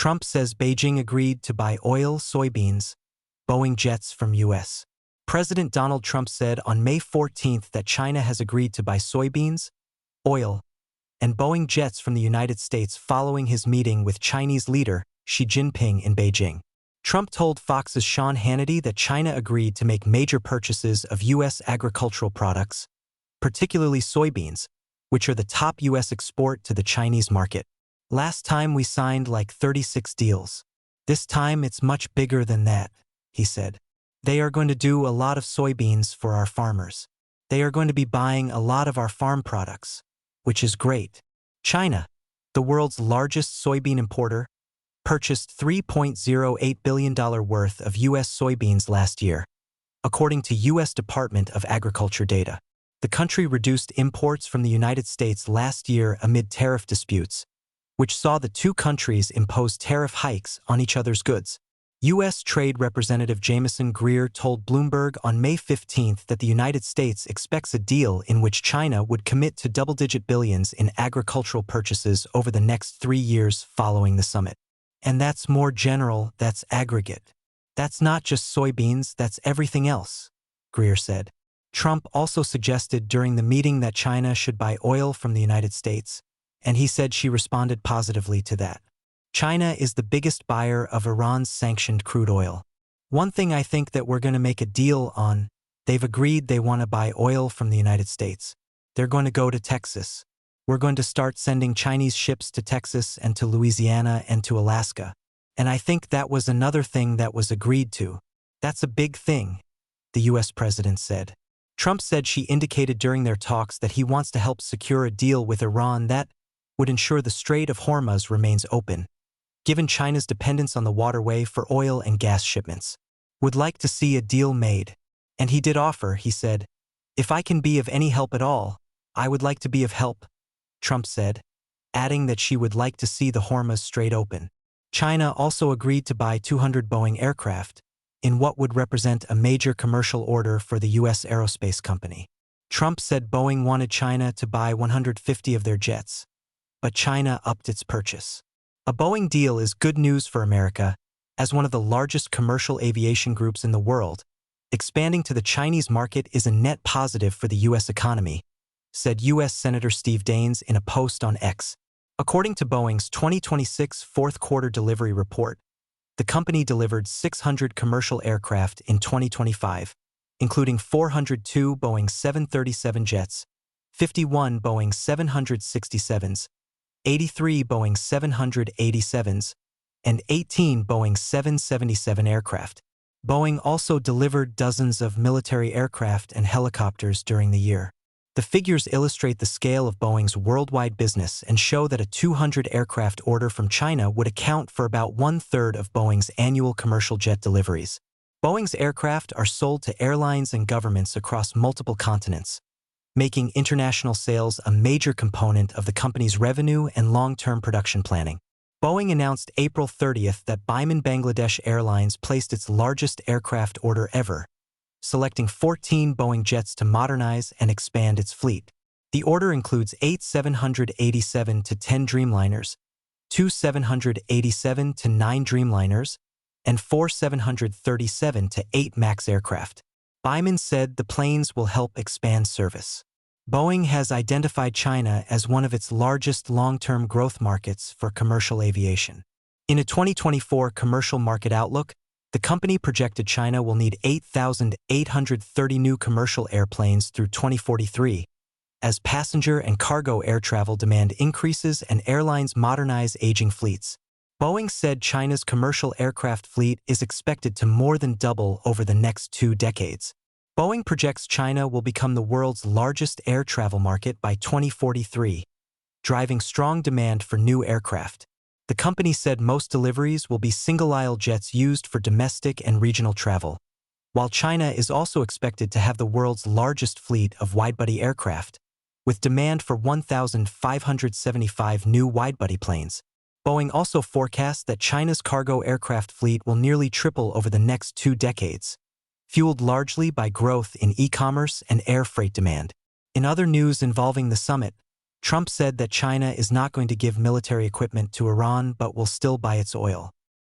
Trump says Beijing agreed to buy oil, soybeans, Boeing jets from U.S. President Donald Trump said on May 14 that China has agreed to buy soybeans, oil, and Boeing jets from the United States following his meeting with Chinese leader Xi Jinping in Beijing. Trump told Fox's Sean Hannity that China agreed to make major purchases of U.S. agricultural products, particularly soybeans, which are the top U.S. export to the Chinese market. Last time we signed like 36 deals. This time it's much bigger than that, he said. They are going to do a lot of soybeans for our farmers. They are going to be buying a lot of our farm products, which is great. China, the world's largest soybean importer, purchased $3.08 billion worth of U.S. soybeans last year, according to U.S. Department of Agriculture data. The country reduced imports from the United States last year amid tariff disputes, which saw the two countries impose tariff hikes on each other's goods. U.S. Trade Representative Jamieson Greer told Bloomberg on May 15 that the United States expects a deal in which China would commit to double-digit billions in agricultural purchases over the next 3 years following the summit. And that's more general, that's aggregate. That's not just soybeans, that's everything else, Greer said. Trump also suggested during the meeting that China should buy oil from the United States, and he said she responded positively to that. China is the biggest buyer of Iran's sanctioned crude oil. One thing I think that we're going to make a deal on, they've agreed they want to buy oil from the United States. They're going to go to Texas. We're going to start sending Chinese ships to Texas and to Louisiana and to Alaska. And I think that was another thing that was agreed to. That's a big thing, the U.S. president said. Trump said she indicated during their talks that he wants to help secure a deal with Iran that would ensure the Strait of Hormuz remains open, given China's dependence on the waterway for oil and gas shipments. Would like to see a deal made. And he did offer, he said, if I can be of any help at all, I would like to be of help, Trump said, adding that she would like to see the Hormuz Strait open. China also agreed to buy 200 Boeing aircraft, in what would represent a major commercial order for the U.S. aerospace company. Trump said Boeing wanted China to buy 150 of their jets, but China upped its purchase. A Boeing deal is good news for America, as one of the largest commercial aviation groups in the world. Expanding to the Chinese market is a net positive for the U.S. economy, said U.S. Senator Steve Daines in a post on X. According to Boeing's 2026 fourth-quarter delivery report, the company delivered 600 commercial aircraft in 2025, including 402 Boeing 737 jets, 51 Boeing 767s, 83 Boeing 787s, and 18 Boeing 777 aircraft. Boeing also delivered dozens of military aircraft and helicopters during the year. The figures illustrate the scale of Boeing's worldwide business and show that a 200 aircraft order from China would account for about 1/3 of Boeing's annual commercial jet deliveries. Boeing's aircraft are sold to airlines and governments across multiple continents, making international sales a major component of the company's revenue and long-term production planning. Boeing announced April 30th that Biman Bangladesh Airlines placed its largest aircraft order ever, selecting 14 Boeing jets to modernize and expand its fleet. The order includes 8 787-10 Dreamliners, 2 787-9 Dreamliners, and 4 737-8 MAX aircraft. Biman said the planes will help expand service. Boeing has identified China as one of its largest long-term growth markets for commercial aviation. In a 2024 commercial market outlook, the company projected China will need 8,830 new commercial airplanes through 2043, as passenger and cargo air travel demand increases and airlines modernize aging fleets. Boeing said China's commercial aircraft fleet is expected to more than double over the next 2 decades. Boeing projects China will become the world's largest air travel market by 2043, driving strong demand for new aircraft. The company said most deliveries will be single-aisle jets used for domestic and regional travel, while China is also expected to have the world's largest fleet of widebody aircraft, with demand for 1,575 new widebody planes. Boeing also forecasts that China's cargo aircraft fleet will nearly triple over the next 2 decades, fueled largely by growth in e-commerce and air freight demand. In other news involving the summit, Trump said that China is not going to give military equipment to Iran but will still buy its oil.